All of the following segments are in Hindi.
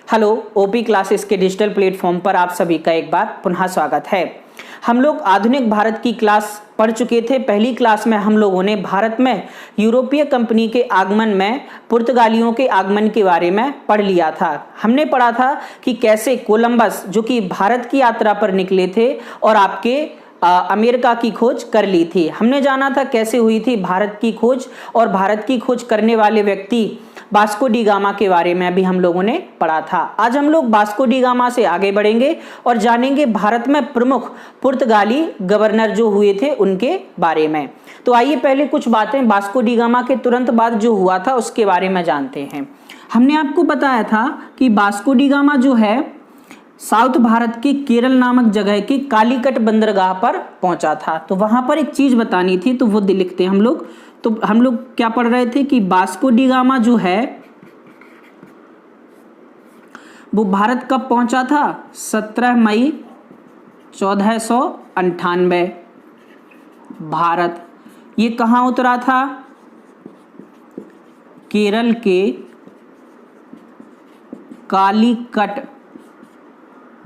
हेलो, ओपी क्लासेस के डिजिटल प्लेटफॉर्म पर आप सभी का एक बार पुनः स्वागत है। हम लोग आधुनिक भारत की क्लास पढ़ चुके थे। पहली क्लास में हम लोगों ने भारत में यूरोपीय कंपनी के आगमन में पुर्तगालियों के आगमन के बारे में पढ़ लिया था। हमने पढ़ा था कि कैसे कोलंबस जो कि भारत की यात्रा पर निकले थे और आपके अमेरिका की खोज कर ली थी। हमने जाना था कैसे हुई थी भारत की खोज, और भारत की खोज करने वाले व्यक्ति वास्को डी गामा के बारे में भी हम लोगों ने पढ़ा था। आज हम लोग वास्को डी गामा से आगे बढ़ेंगे और जानेंगे भारत में प्रमुख पुर्तगाली गवर्नर जो हुए थे उनके बारे में। तो आइए पहले कुछ बातें वास्को डी गामा के तुरंत बाद जो हुआ था उसके बारे में जानते हैं। हमने आपको बताया था कि वास्को डी गामा जो है साउथ भारत के केरल नामक जगह के कालीकट बंदरगाह पर पहुंचा था। तो वहां पर एक चीज बतानी थी, तो वो लिखते हैं हम लोग। तो हम लोग क्या पढ़ रहे थे कि वास्को डी गामा जो है वो भारत कब पहुंचा था? 17 मई 1498 भारत। ये कहां उतरा था? केरल के कालीकट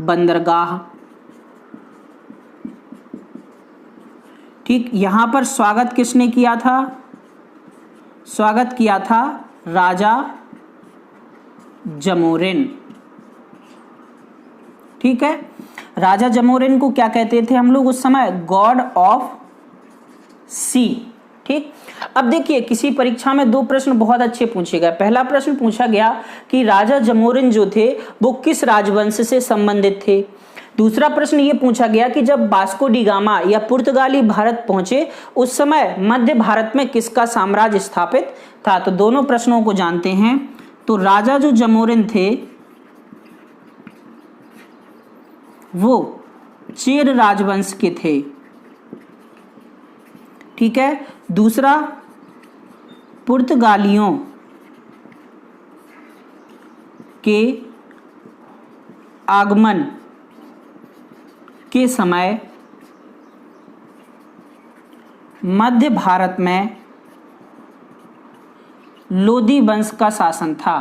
बंदरगाह। ठीक, यहां पर स्वागत किसने किया था? स्वागत किया था राजा जमोरिन। ठीक है, राजा जमोरिन को क्या कहते थे हम लोग उस समय? गॉड ऑफ सी। ठीक, अब देखिए किसी परीक्षा में दो प्रश्न बहुत अच्छे पूछे गए। पहला प्रश्न पूछा गया कि राजा जमोरिन जो थे वो किस राजवंश से संबंधित थे। दूसरा प्रश्न ये पूछा गया कि जब वास्को डी गामा या पुर्तगाली भारत पहुंचे उस समय मध्य भारत में किसका साम्राज्य स्थापित था। तो दोनों प्रश्नों को जानते हैं। तो राजा जो जमोरिन थे वो चेर राजवंश के थे। ठीक है, दूसरा पुर्तगालियों के आगमन के समय मध्य भारत में लोदी वंश का शासन था।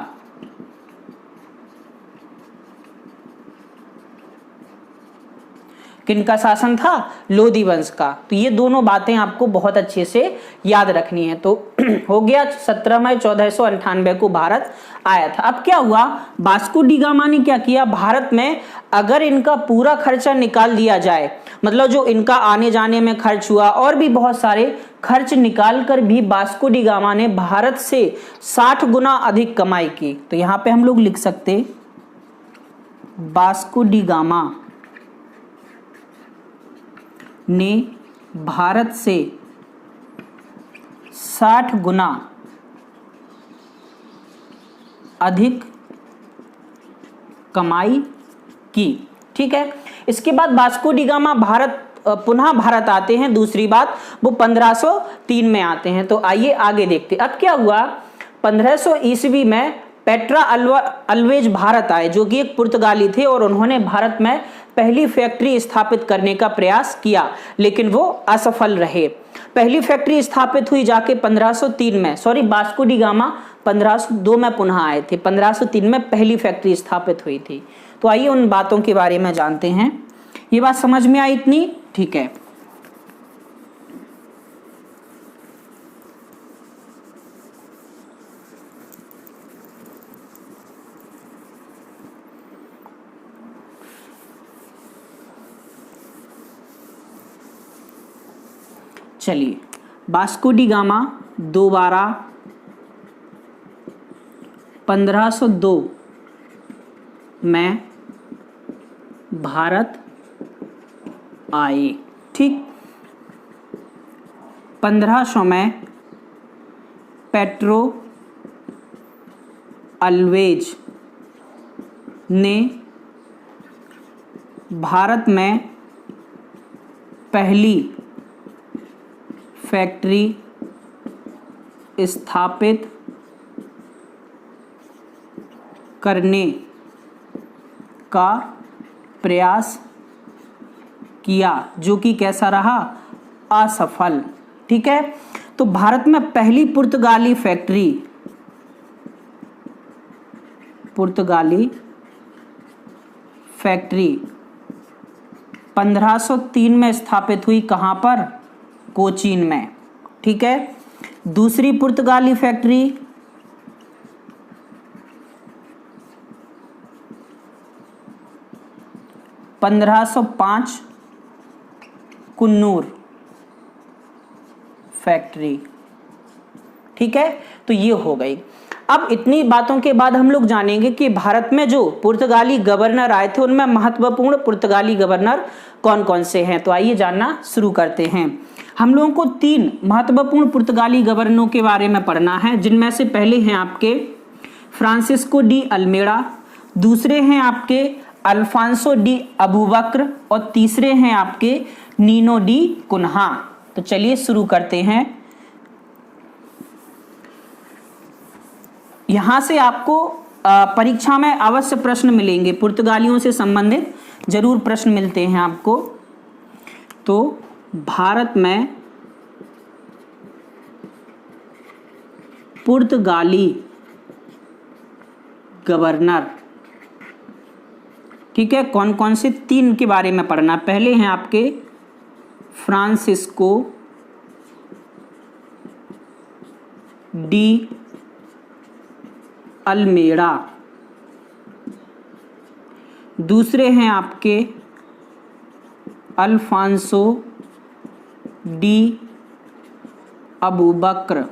किनका शासन था? लोदी वंश का। तो ये दोनों बातें आपको बहुत अच्छे से याद रखनी है। तो हो गया 17 मई 1498 को भारत आया था। अब क्या हुआ? वास्को डी गामा ने क्या किया? भारत में अगर इनका पूरा खर्चा निकाल दिया जाए, मतलब जो इनका आने जाने में खर्च हुआ और भी बहुत सारे खर्च निकाल कर भी वास्को डी गामा ने भारत से 60 गुना अधिक कमाई की। तो यहां पे हम लोग लिख सकते वास्को डी गामा ने भारत से 60 गुना अधिक कमाई की। ठीक है, इसके बाद वास्को डी गामा पुनः भारत आते हैं। दूसरी बात, वो 1503 में आते हैं। तो आइए आगे देखते। अब क्या हुआ? 1500 ईस्वी में पेट्रा अल्वेज भारत आए, जो कि एक पुर्तगाली थे, और उन्होंने भारत में पहली फैक्ट्री स्थापित करने का प्रयास किया, लेकिन वो असफल रहे। पहली फैक्ट्री स्थापित हुई जाके 1503 में, सॉरी वास्को डी गामा 1502 में पुनः आए थे। 1503 में पहली फैक्ट्री स्थापित हुई थी। तो आइए उन बातों के बारे में जानते हैं। ये बात समझ में आई इतनी? ठीक है, चलिए। वास्को डी गामा दोबारा 1502 में भारत आए। ठीक, 1500 में पेट्रो अल्वेज ने भारत में पहली फैक्ट्री स्थापित करने का प्रयास किया, जो कि कैसा रहा? असफल। ठीक है, तो भारत में पहली पुर्तगाली फैक्ट्री 1503 में स्थापित हुई। कहां पर? कोचीन में। ठीक है। दूसरी पुर्तगाली फैक्ट्री 1505 कुन्नूर फैक्ट्री। ठीक है, तो ये हो गई। अब इतनी बातों के बाद हम लोग जानेंगे कि भारत में जो पुर्तगाली गवर्नर आए थे उनमें महत्वपूर्ण पुर्तगाली गवर्नर कौन कौन से हैं। तो आइए जानना शुरू करते हैं। हम लोगों को 3 महत्वपूर्ण पुर्तगाली गवर्नरों के बारे में पढ़ना है, जिनमें से पहले हैं आपके फ्रांसिस्को डी अल्मेड़ा, दूसरे हैं आपके अल्फांसो डी अबूबकर और तीसरे हैं आपके नीनो डी कुन्हा। तो चलिए शुरू करते हैं। यहां से आपको परीक्षा में अवश्य प्रश्न मिलेंगे, पुर्तगालियों से संबंधित जरूर प्रश्न मिलते हैं आपको। तो भारत में पुर्तगाली गवर्नर, ठीक है, कौन कौन से? 3 के बारे में पढ़ना। पहले हैं आपके फ्रांसिस्को डी अल्मेड़ा, दूसरे हैं आपके अल्फांसो डी अबूबकर,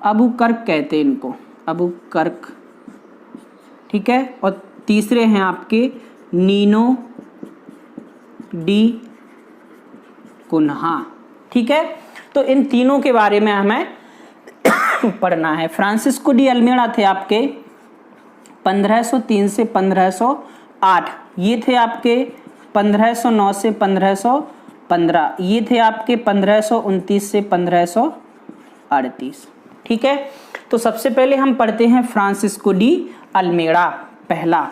अबूकर्क कहते हैं इनको, अबूकर्क। ठीक है, और तीसरे हैं आपके नीनो डी कुन्हा। ठीक है, तो इन तीनों के बारे में हमें पढ़ना है। फ्रांसिस्को डी अल्मेड़ा थे आपके 1503 से 1508, ये थे आपके 1509 से 1515, ये थे आपके 1529 से 1538। ठीक है, तो सबसे पहले हम पढ़ते हैं फ्रांसिस्को डी अल्मेड़ा। पहला,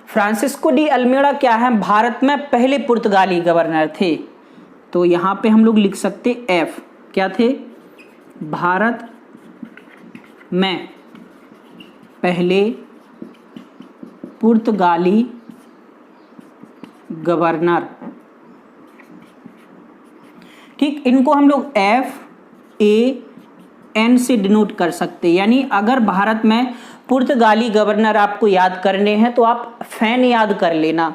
फ्रांसिस्को डी अल्मेड़ा क्या है? भारत में पहले पुर्तगाली गवर्नर थे। तो यहां पे हम लोग लिख सकते F, क्या थे? भारत में पहले पुर्तगाली गवर्नर। ठीक, इनको हम लोग FAN से डिनोट कर सकते हैं। यानी अगर भारत में पुर्तगाली गवर्नर आपको याद करने हैं तो आप फैन याद कर लेना।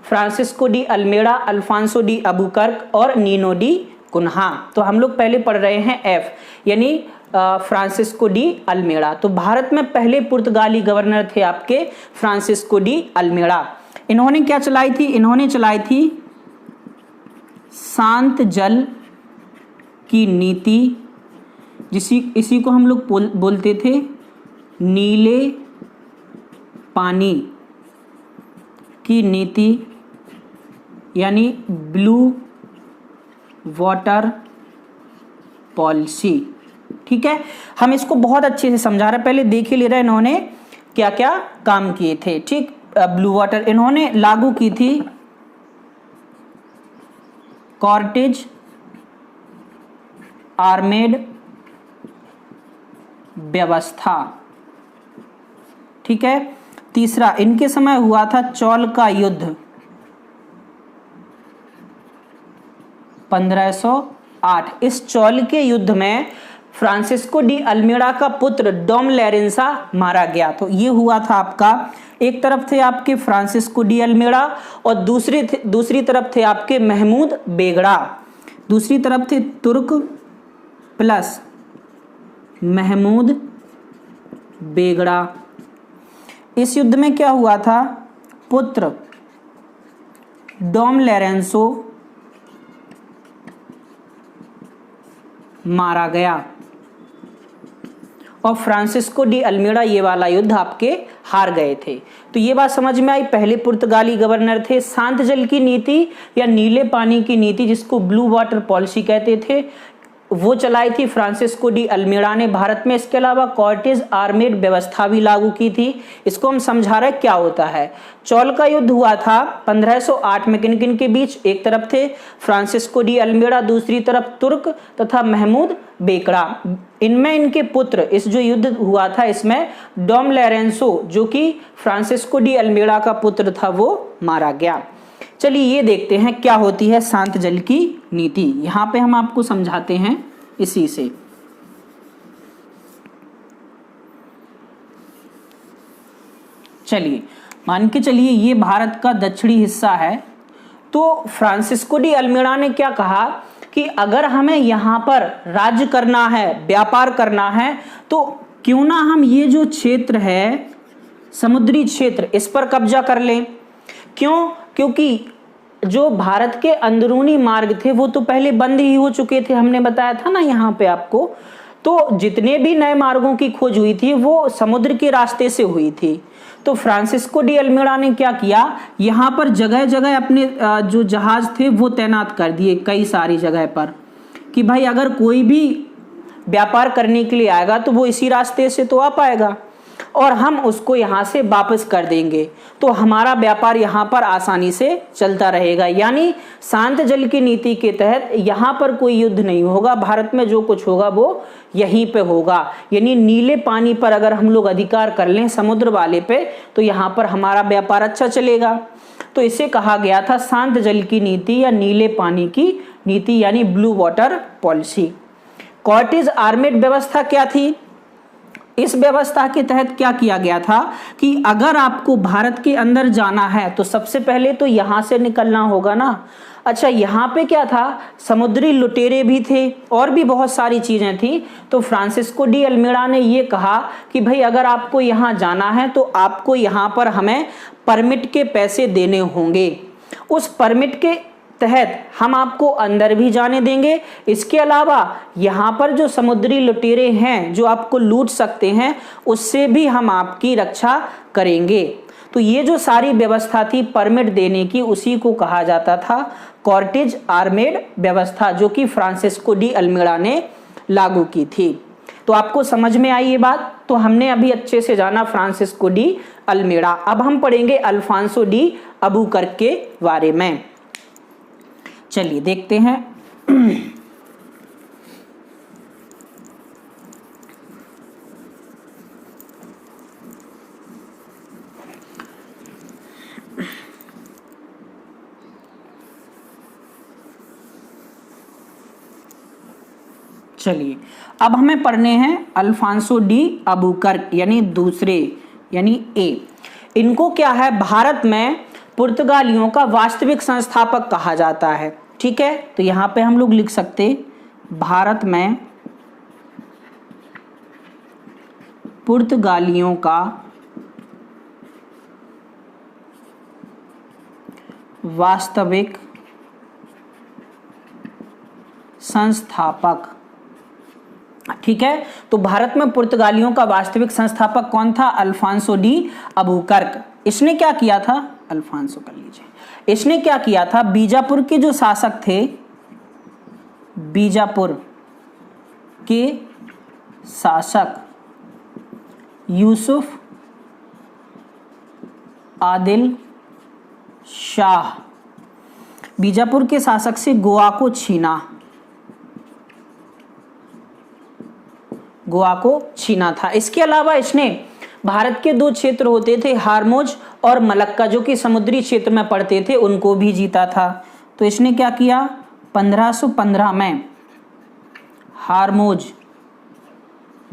फ्रांसिस्को डी अल्मेड़ा, अल्फांसो डी अबूकर्क और नीनो डी कुन्हा। तो हम लोग पहले पढ़ रहे हैं F, यानी फ्रांसिस्को डी अल्मेड़ा। तो भारत में पहले पुर्तगाली गवर्नर थे आपके फ्रांसिस्को डी अल्मेड़ा। इन्होंने क्या चलाई थी? इन्होंने चलाई थी शांत जल की नीति, इसी को हम लोग बोलते थे नीले पानी की नीति, यानी ब्लू वाटर पॉलिसी। ठीक है, हम इसको बहुत अच्छे से समझा रहे, पहले देख ही ले रहे इन्होंने क्या क्या काम किए थे। ठीक, ब्लू वाटर इन्होंने लागू की थी कॉर्टेज आर्मेड व्यवस्था। ठीक है, तीसरा, इनके समय हुआ था चौल का युद्ध 1508। इस चौल के युद्ध में फ्रांसिस्को डी अल्मेड़ा का पुत्र डॉम लॉरेंसा मारा गया। तो ये हुआ था आपका, एक तरफ थे आपके फ्रांसिस्को डी अल्मेड़ा और दूसरी तरफ थे आपके महमूद बेगड़ा। दूसरी तरफ थे तुर्क प्लस महमूद बेगड़ा। इस युद्ध में क्या हुआ था? पुत्र डॉम लॉरेंसो मारा गया और फ्रांसिस्को डी अल्मेड़ा ये वाला युद्ध आपके हार गए थे। तो ये बात समझ में आई, पहले पुर्तगाली गवर्नर थे। शांत जल की नीति या नीले पानी की नीति, जिसको ब्लू वाटर पॉलिसी कहते थे, वो चलाई थी फ्रांसिस्को डी अल्मीड़ा ने भारत में। इसके अलावा कॉर्टेज आर्मेड व्यवस्था भी लागू की थी। इसको हम समझा रहे क्या होता है। चौल का युद्ध हुआ था 1508 में किन किन के बीच? एक तरफ थे फ्रांसिस्को डी अल्मीड़ा, दूसरी तरफ तुर्क तथा महमूद बेकड़ा। इनमें इनके पुत्र, इस जो युद्ध हुआ था इसमें डॉम लॉरेंसो जो कि फ्रांसिस्को डी अल्मीड़ा का पुत्र था वो मारा गया। चलिए ये देखते हैं क्या होती है शांत जल की नीति। यहां पे हम आपको समझाते हैं इसी से। चलिए मान के चलिए ये भारत का दक्षिणी हिस्सा है। तो फ्रांसिस्को डी अल्मीड़ा ने क्या कहा कि अगर हमें यहां पर राज्य करना है, व्यापार करना है, तो क्यों ना हम ये जो क्षेत्र है समुद्री क्षेत्र इस पर कब्जा कर लें। क्यों? क्योंकि जो भारत के अंदरूनी मार्ग थे वो तो पहले बंद ही हो चुके थे, हमने बताया था ना यहाँ पे आपको। तो जितने भी नए मार्गों की खोज हुई थी वो समुद्र के रास्ते से हुई थी। तो फ्रांसिस्को डी अल्मीड़ा ने क्या किया, यहाँ पर जगह जगह अपने जो जहाज थे वो तैनात कर दिए कई सारी जगह पर, कि भाई अगर कोई भी व्यापार करने के लिए आएगा तो वो इसी रास्ते से तो आ पाएगा और हम उसको यहाँ से वापस कर देंगे, तो हमारा व्यापार यहाँ पर आसानी से चलता रहेगा। यानी शांत जल की नीति के तहत यहाँ पर कोई युद्ध नहीं होगा, भारत में जो कुछ होगा वो यहीं पे होगा। यानी नीले पानी पर अगर हम लोग अधिकार कर लें समुद्र वाले पे, तो यहाँ पर हमारा व्यापार अच्छा चलेगा। तो इसे कहा गया था शांत जल की नीति या नीले पानी की नीति, यानी blue water policy. Cortez armed व्यवस्था क्या थी? इस व्यवस्था के तहत क्या किया गया था कि अगर आपको भारत के अंदर जाना है तो सबसे पहले तो यहां से निकलना होगा ना। अच्छा, यहाँ पे क्या था, समुद्री लुटेरे भी थे और भी बहुत सारी चीजें थी। तो फ्रांसिस्को डी अल्मीड़ा ने ये कहा कि भाई अगर आपको यहाँ जाना है तो आपको यहाँ पर हमें परमिट के पैसे देने होंगे। उस परमिट के तहत हम आपको अंदर भी जाने देंगे। इसके अलावा यहाँ पर जो समुद्री लुटेरे हैं जो आपको लूट सकते हैं उससे भी हम आपकी रक्षा करेंगे। तो ये जो सारी व्यवस्था थी परमिट देने की, उसी को कहा जाता था कॉर्टेज आर्मेड व्यवस्था, जो कि फ्रांसिस्को डी अल्मीड़ा ने लागू की थी। तो आपको समझ में आई ये बात। तो हमने अभी अच्छे से जाना फ्रांसिस्को डी अल्मीड़ा। अब हम पढ़ेंगे अल्फांसो डी अबुकर्क के बारे में। चलिए देखते हैं। चलिए अब हमें पढ़ने हैं अल्फांसो डी अबुकर्क यानी दूसरे, यानी ए। इनको क्या है, भारत में पुर्तगालियों का वास्तविक संस्थापक कहा जाता है। ठीक है, तो यहां पे हम लोग लिख सकते भारत में पुर्तगालियों का वास्तविक संस्थापक। ठीक है, तो भारत में पुर्तगालियों का वास्तविक संस्थापक कौन था? Alfonso de Albuquerque. इसने क्या किया था? अल्फांसो कर लीजिए। इसने क्या किया था, बीजापुर के जो शासक थे, बीजापुर के शासक यूसुफ आदिल शाह, बीजापुर के शासक से गोवा को छीना, गोवा को छीना था। इसके अलावा इसने भारत के दो क्षेत्र होते थे हारमोज और मलक्का, जो कि समुद्री क्षेत्र में पड़ते थे, उनको भी जीता था। तो इसने क्या किया, 1515 में हारमोज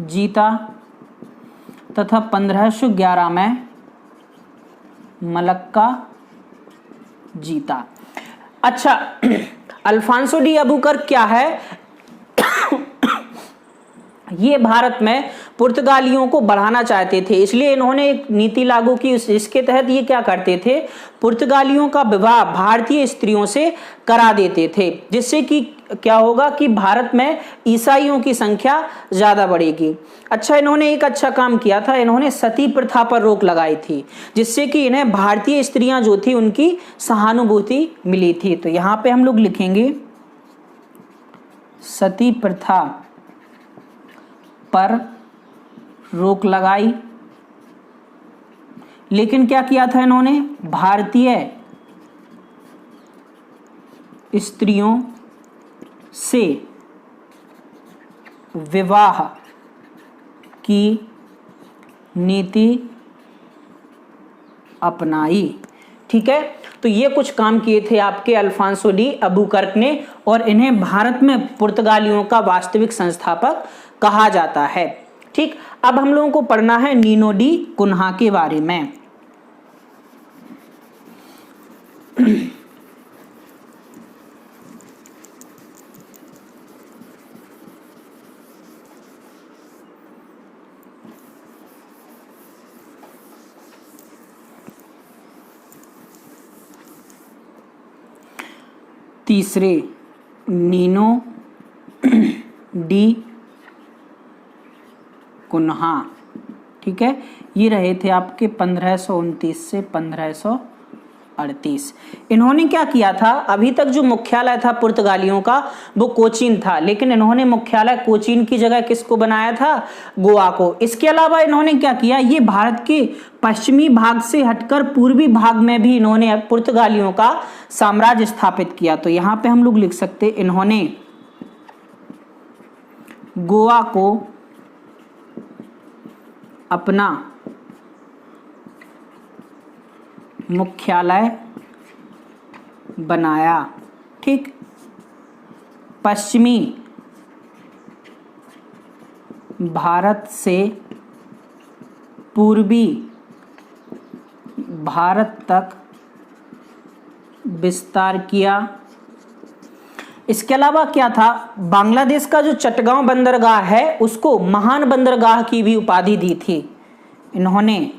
जीता तथा 1511 में मलक्का जीता। अच्छा, अल्फांसो डी अबुकर्क क्या है, ये भारत में पुर्तगालियों को बढ़ाना चाहते थे, इसलिए इन्होंने एक नीति लागू की। इसके तहत ये क्या करते थे, पुर्तगालियों का विवाह भारतीय स्त्रियों से करा देते थे, जिससे कि क्या होगा कि भारत में ईसाइयों की संख्या ज्यादा बढ़ेगी। अच्छा, इन्होंने एक अच्छा काम किया था, इन्होंने सती प्रथा पर रोक लगाई थी, जिससे कि इन्हें भारतीय स्त्रियां जो थी उनकी सहानुभूति मिली थी। तो यहाँ पे हम लोग लिखेंगे सती प्रथा पर रोक लगाई। लेकिन क्या किया था इन्होंने, भारतीय स्त्रियों से विवाह की नीति अपनाई। ठीक है, तो ये कुछ काम किए थे आपके अल्फांसो डी अबुकर्क ने, और इन्हें भारत में पुर्तगालियों का वास्तविक संस्थापक कहा जाता है। ठीक, अब हम लोगों को पढ़ना है नीनो डी कुन्हा के बारे में। तीसरे नीनो डी कुन्हा, ठीक है, ये रहे थे आपके 1529 से 1538। इन्होंने क्या किया था, अभी तक जो मुख्यालय था पुर्तगालियों का वो कोचीन था, लेकिन इन्होंने मुख्यालय कोचीन की जगह किसको बनाया था, गोवा को। इसके अलावा इन्होंने क्या किया, ये भारत के पश्चिमी भाग से हटकर पूर्वी भाग में भी इन्होंने पुर्तगालियों का साम्राज्य स्थापित किया। तो यहां पे हम लोग लिख सकते, इन्होंने गोवा को अपना मुख्यालय बनाया। ठीक, पश्चिमी भारत से पूर्वी भारत तक विस्तार किया। इसके अलावा क्या था, बांग्लादेश का जो चटगांव बंदरगाह है उसको महान बंदरगाह की भी उपाधि दी थी। इन्होंने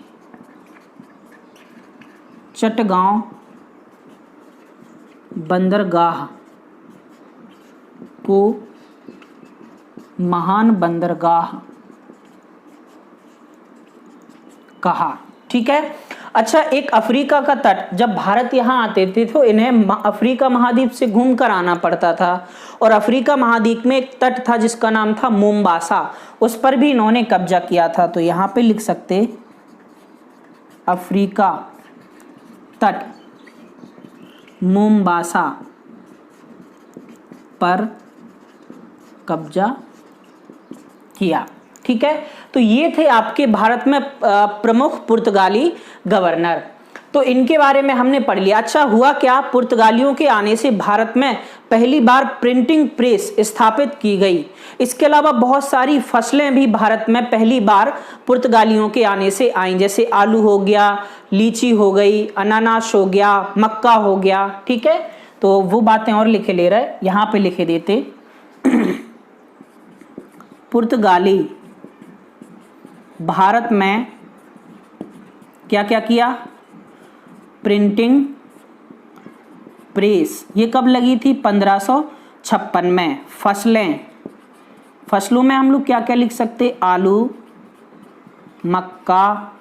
चटगांव बंदरगाह को महान बंदरगाह कहा। ठीक है, अच्छा, एक अफ्रीका का तट, जब भारत यहाँ आते थे तो इन्हें अफ्रीका महाद्वीप से घूम कर आना पड़ता था, और अफ्रीका महाद्वीप में एक तट था जिसका नाम था मोम्बासा, उस पर भी इन्होंने कब्जा किया था। तो यहाँ पे लिख सकते अफ्रीका तट मोम्बासा पर कब्जा किया। ठीक है, तो ये थे आपके भारत में प्रमुख पुर्तगाली गवर्नर। तो इनके बारे में हमने पढ़ लिया। अच्छा, हुआ क्या, पुर्तगालियों के आने से भारत में पहली बार प्रिंटिंग प्रेस स्थापित की गई। इसके अलावा बहुत सारी फसलें भी भारत में पहली बार पुर्तगालियों के आने से आई, जैसे आलू हो गया, लीची हो गई, अनानास हो गया, मक्का हो गया। ठीक है, तो वो बातें और लिखे ले रहे, यहाँ पे लिखे देते पुर्तगाली भारत में क्या क्या किया, प्रिंटिंग प्रेस, ये कब लगी थी, 1556 में। फसलों में हम लोग क्या क्या लिख सकते, आलू, मक्का,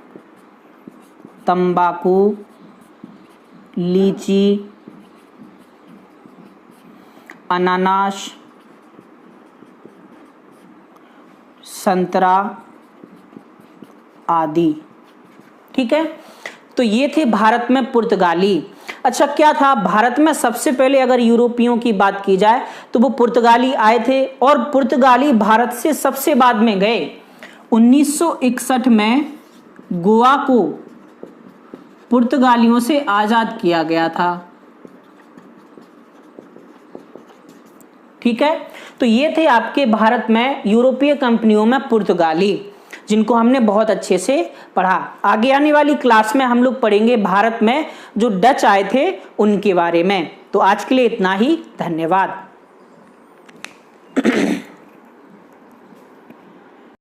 तंबाकू, लीची, अनानास, संतरा आदि। ठीक है, तो ये थे भारत में पुर्तगाली। अच्छा, क्या था भारत में सबसे पहले अगर यूरोपियों की बात की जाए तो वो पुर्तगाली आए थे, और पुर्तगाली भारत से सबसे बाद में गए। 1961 में गोवा को पुर्तगालियों से आजाद किया गया था। ठीक है, तो ये थे आपके भारत में यूरोपीय कंपनियों में पुर्तगाली, जिनको हमने बहुत अच्छे से पढ़ा। आगे आने वाली क्लास में हम लोग पढ़ेंगे भारत में जो डच आए थे उनके बारे में। तो आज के लिए इतना ही, धन्यवाद।